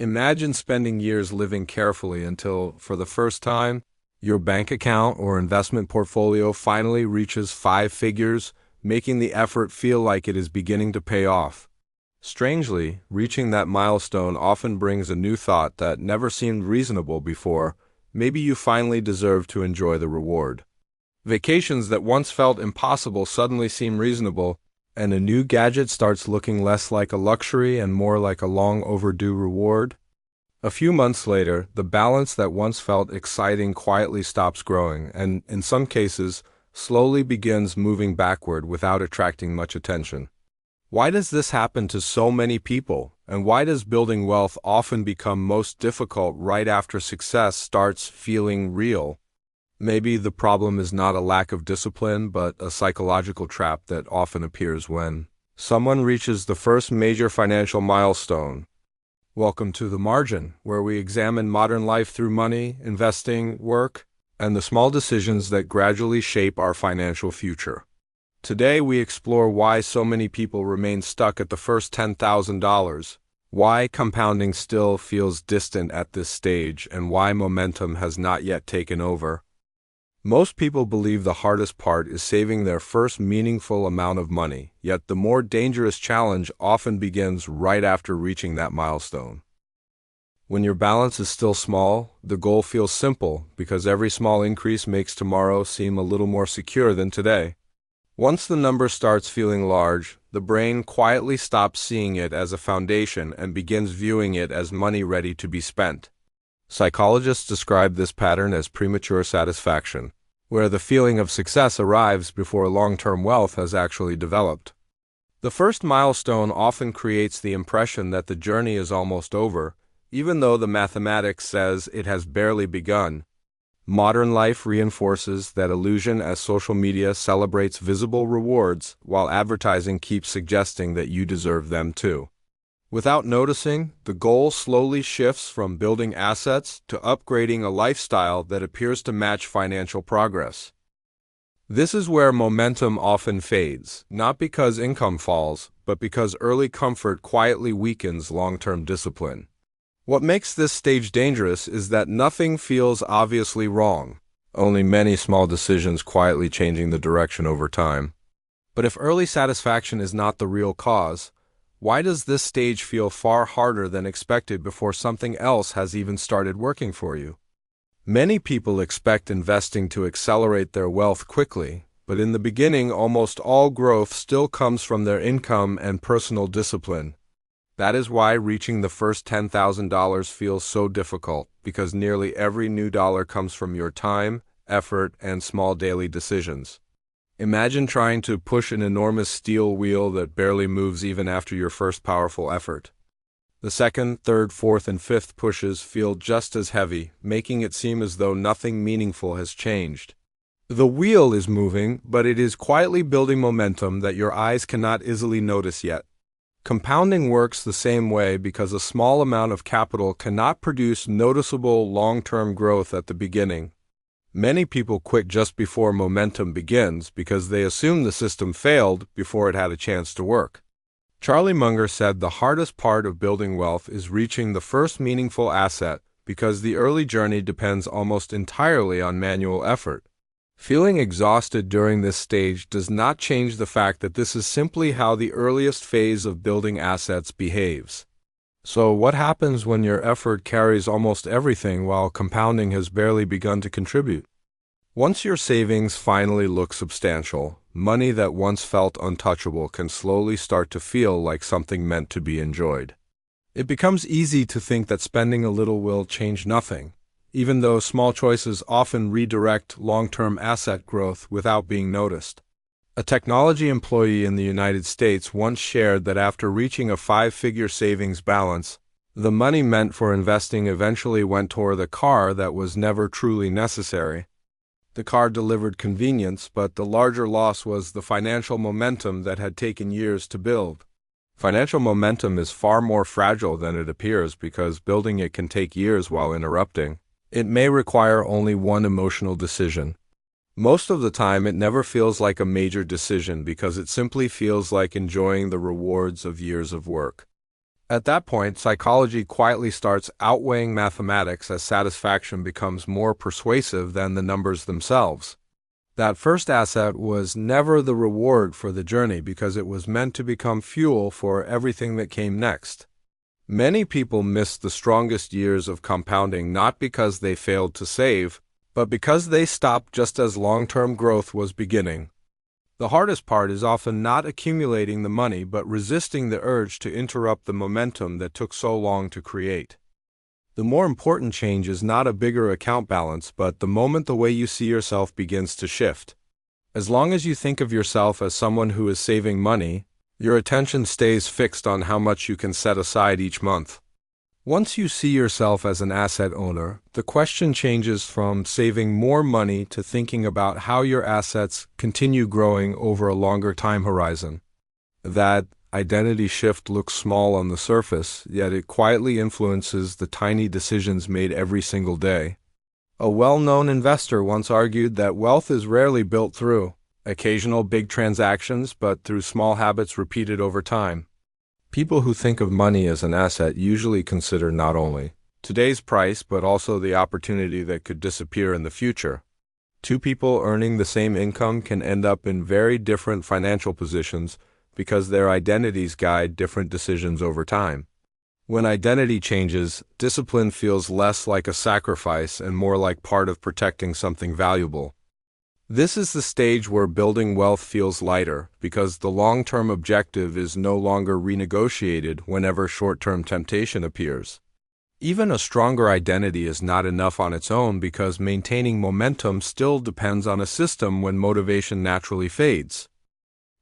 Imagine spending years living carefully until, for the first time, your bank account or investment portfolio finally reaches 5 figures, making the effort feel like it is beginning to pay off. Strangely, reaching that milestone often brings a new thought that never seemed reasonable before. Maybe you finally deserve to enjoy the reward. Vacations that once felt impossible suddenly seem reasonable, and a new gadget starts looking less like a luxury and more like a long overdue reward. A few months later, the balance that once felt exciting quietly stops growing and, in some cases, slowly begins moving backward without attracting much attention. Why does this happen to so many people, and why does building wealth often become most difficult right after success starts feeling real? Maybe the problem is not a lack of discipline, but a psychological trap that often appears when someone reaches the first major financial milestone. Welcome to The Margin, where we examine modern life through money, investing, work, and the small decisions that gradually shape our financial future. Today we explore why so many people remain stuck at the first $10,000, why compounding still feels distant at this stage, and why momentum has not yet taken over. Most people believe the hardest part is saving their first meaningful amount of money, yet the more dangerous challenge often begins right after reaching that milestone. When your balance is still small, the goal feels simple because every small increase makes tomorrow seem a little more secure than today. Once the number starts feeling large, the brain quietly stops seeing it as a foundation and begins viewing it as money ready to be spent. Psychologists describe this pattern as premature satisfaction, where the feeling of success arrives before long-term wealth has actually developed. The first milestone often creates the impression that the journey is almost over, even though the mathematics says it has barely begun. Modern life reinforces that illusion as social media celebrates visible rewards while advertising keeps suggesting that you deserve them too. Without noticing, the goal slowly shifts from building assets to upgrading a lifestyle that appears to match financial progress. This is where momentum often fades, not because income falls, but because early comfort quietly weakens long-term discipline. What makes this stage dangerous is that nothing feels obviously wrong, only many small decisions quietly changing the direction over time. But if early satisfaction is not the real cause, why does this stage feel far harder than expected before something else has even started working for you? Many people expect investing to accelerate their wealth quickly, but in the beginning almost all growth still comes from their income and personal discipline. That is why reaching the first $10,000 feels so difficult, because nearly every new dollar comes from your time, effort, and small daily decisions. Imagine trying to push an enormous steel wheel that barely moves even after your first powerful effort. The second, third, fourth, and fifth pushes feel just as heavy, making it seem as though nothing meaningful has changed. The wheel is moving, but it is quietly building momentum that your eyes cannot easily notice yet. Compounding works the same way because a small amount of capital cannot produce noticeable long-term growth at the beginning. Many people quit just before momentum begins because they assume the system failed before it had a chance to work. Charlie Munger said the hardest part of building wealth is reaching the first meaningful asset because the early journey depends almost entirely on manual effort. Feeling exhausted during this stage does not change the fact that this is simply how the earliest phase of building assets behaves. So what happens when your effort carries almost everything while compounding has barely begun to contribute? Once your savings finally look substantial, money that once felt untouchable can slowly start to feel like something meant to be enjoyed. It becomes easy to think that spending a little will change nothing, even though small choices often redirect long-term asset growth without being noticed. A technology employee in the United States once shared that after reaching a 5-figure savings balance, the money meant for investing eventually went toward a car that was never truly necessary. The car delivered convenience, but the larger loss was the financial momentum that had taken years to build. Financial momentum is far more fragile than it appears because building it can take years while interrupting. It may require only one emotional decision. Most of the time, it never feels like a major decision because it simply feels like enjoying the rewards of years of work. At that point, psychology quietly starts outweighing mathematics as satisfaction becomes more persuasive than the numbers themselves. That first asset was never the reward for the journey because it was meant to become fuel for everything that came next. Many people miss the strongest years of compounding not because they failed to save, but because they stopped just as long-term growth was beginning. The hardest part is often not accumulating the money but resisting the urge to interrupt the momentum that took so long to create. The more important change is not a bigger account balance, but the moment the way you see yourself begins to shift. As long as you think of yourself as someone who is saving money, your attention stays fixed on how much you can set aside each month. Once you see yourself as an asset owner, the question changes from saving more money to thinking about how your assets continue growing over a longer time horizon. That identity shift looks small on the surface, yet it quietly influences the tiny decisions made every single day. A well-known investor once argued that wealth is rarely built through occasional big transactions, but through small habits repeated over time. People who think of money as an asset usually consider not only today's price, but also the opportunity that could disappear in the future. Two people earning the same income can end up in very different financial positions because their identities guide different decisions over time. When identity changes, discipline feels less like a sacrifice and more like part of protecting something valuable. This is the stage where building wealth feels lighter because the long-term objective is no longer renegotiated whenever short-term temptation appears. Even a stronger identity is not enough on its own because maintaining momentum still depends on a system when motivation naturally fades.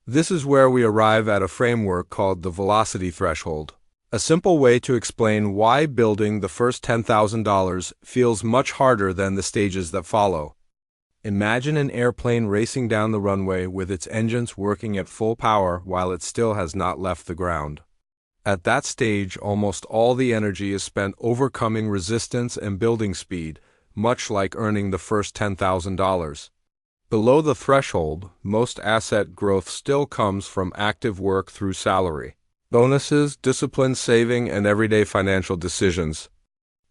This is where we arrive at a framework called the velocity threshold, a simple way to explain why building the first $10,000 feels much harder than the stages that follow. Imagine an airplane racing down the runway with its engines working at full power while it still has not left the ground. At that stage, almost all the energy is spent overcoming resistance and building speed, much like earning the first $10,000. Below the threshold, most asset growth still comes from active work through salary, bonuses, disciplined saving, and everyday financial decisions.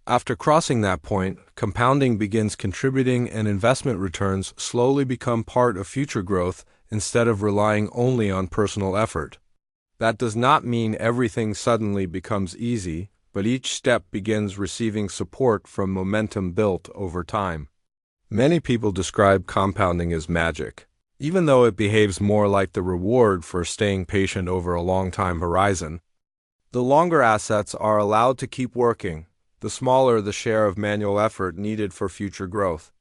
After crossing that point, compounding begins contributing and investment returns slowly become part of future growth instead of relying only on personal effort. That does not mean everything suddenly becomes easy, but each step begins receiving support from momentum built over time. Many people describe compounding as magic, even though it behaves more like the reward for staying patient over a long time horizon. The longer assets are allowed to keep working, the smaller the share of manual effort needed for future growth.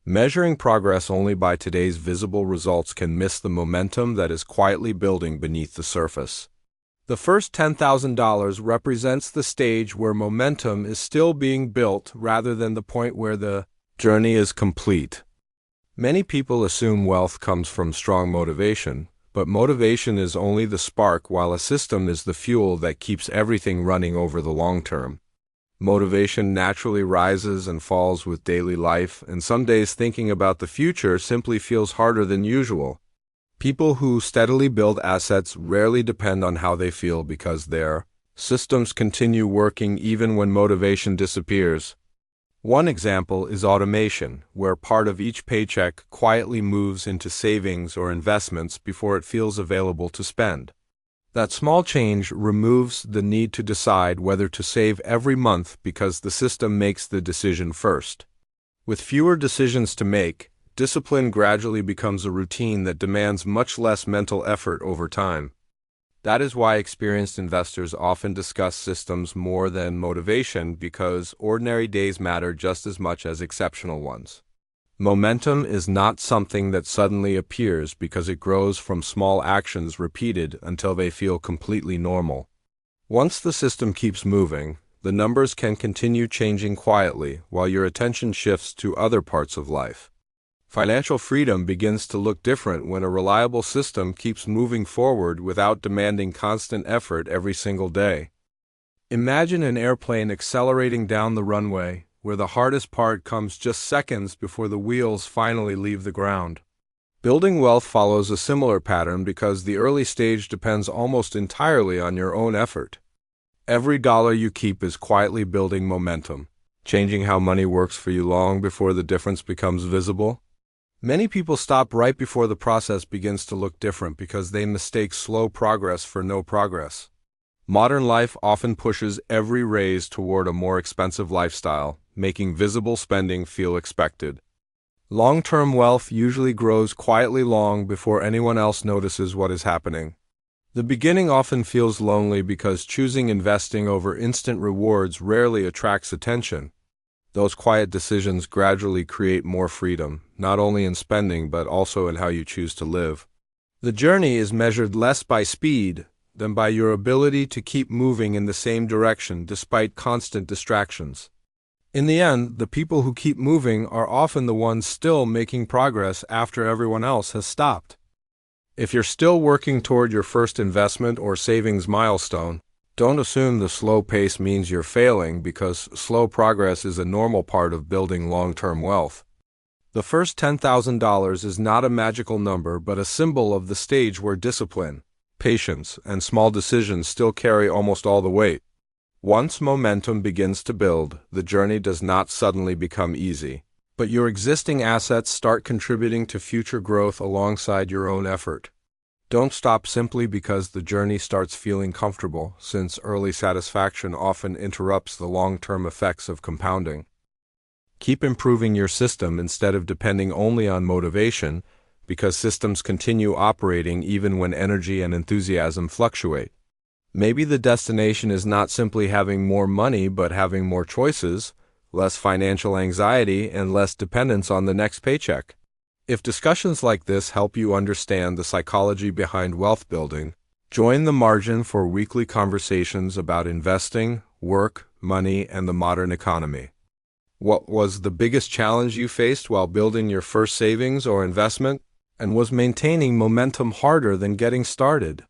Measuring progress only by today's visible results can miss the momentum that is quietly building beneath the surface. The first $10,000 represents the stage where momentum is still being built rather than the point where the journey is complete. Many people assume wealth comes from strong motivation, but motivation is only the spark while a system is the fuel that keeps everything running over the long term. Motivation naturally rises and falls with daily life, and some days thinking about the future simply feels harder than usual. People who steadily build assets rarely depend on how they feel because their systems continue working even when motivation disappears. One example is automation, where part of each paycheck quietly moves into savings or investments before it feels available to spend. That small change removes the need to decide whether to save every month because the system makes the decision first. With fewer decisions to make, discipline gradually becomes a routine that demands much less mental effort over time. That is why experienced investors often discuss systems more than motivation because ordinary days matter just as much as exceptional ones. Momentum is not something that suddenly appears because it grows from small actions repeated until they feel completely normal. Once the system keeps moving, the numbers can continue changing quietly while your attention shifts to other parts of life. Financial freedom begins to look different when a reliable system keeps moving forward without demanding constant effort every single day. Imagine an airplane accelerating down the runway, where the hardest part comes just seconds before the wheels finally leave the ground. Building wealth follows a similar pattern because the early stage depends almost entirely on your own effort. Every dollar you keep is quietly building momentum, changing how money works for you long before the difference becomes visible. Many people stop right before the process begins to look different because they mistake slow progress for no progress. Modern life often pushes every raise toward a more expensive lifestyle, making visible spending feel expected. Long-term wealth usually grows quietly long before anyone else notices what is happening. The beginning often feels lonely because choosing investing over instant rewards rarely attracts attention. Those quiet decisions gradually create more freedom, not only in spending but also in how you choose to live. The journey is measured less by speed than by your ability to keep moving in the same direction despite constant distractions. In the end, the people who keep moving are often the ones still making progress after everyone else has stopped. If you're still working toward your first investment or savings milestone, don't assume the slow pace means you're failing, because slow progress is a normal part of building long-term wealth. The first $10,000 is not a magical number but a symbol of the stage where discipline, patience, and small decisions still carry almost all the weight. Once momentum begins to build, the journey does not suddenly become easy, but your existing assets start contributing to future growth alongside your own effort. Don't stop simply because the journey starts feeling comfortable, since early satisfaction often interrupts the long-term effects of compounding. Keep improving your system instead of depending only on motivation, because systems continue operating even when energy and enthusiasm fluctuate. Maybe the destination is not simply having more money but having more choices, less financial anxiety, and less dependence on the next paycheck. If discussions like this help you understand the psychology behind wealth building, join the margin for weekly conversations about investing, work, money, and the modern economy. What was the biggest challenge you faced while building your first savings or investment? And was maintaining momentum harder than getting started?